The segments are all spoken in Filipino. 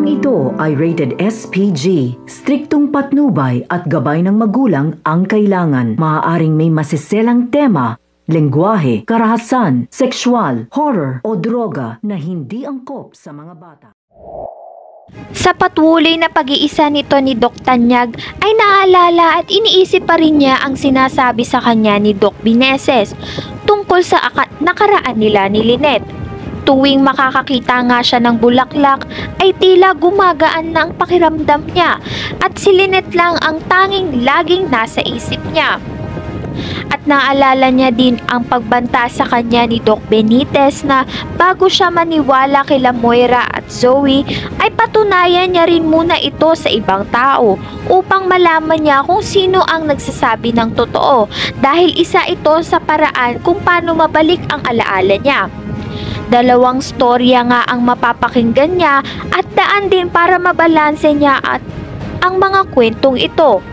Programang ito ay rated SPG. Striktong patnubay at gabay ng magulang ang kailangan. Maaaring may masiselang tema, lengguwahe, karahasan, sexual, horror o droga na hindi angkop sa mga bata. Sa patuloy na pag-iisa nito ni Doc Tanyag ay naalala at iniisip pa rin niya ang sinasabi sa kanya ni Doc Bineses tungkol sa nakaraan nila ni Lynette. Tuwing makakakita nga siya ng bulaklak ay tila gumagaan na ang pakiramdam niya at si Lynette lang ang tanging laging nasa isip niya. At naalala niya din ang pagbanta sa kanya ni Doc Benitez na bago siya maniwala kila Moira at Zoe ay patunayan niya rin muna ito sa ibang tao upang malaman niya kung sino ang nagsasabi ng totoo dahil isa ito sa paraan kung paano mabalik ang alaala niya. Dalawang storya nga ang mapapakinggan niya at daan din para mabalanse niya at ang mga kwentong ito.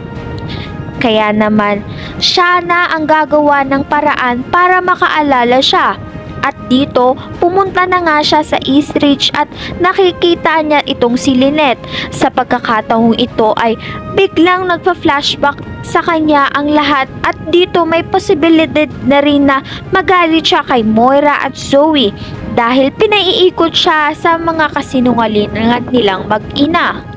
Kaya naman, siya na ang gagawa ng paraan para makaalala siya. At dito, pumunta na nga siya sa Eastridge at nakikita niya itong si Lynette. Sa pagkakataong ito ay biglang nagpa-flashback sa kanya ang lahat at dito may posibilidad na rin na magalit siya kay Moira at Zoe dahil pinaiikot siya sa mga kasinungalingan nilang mag-ina.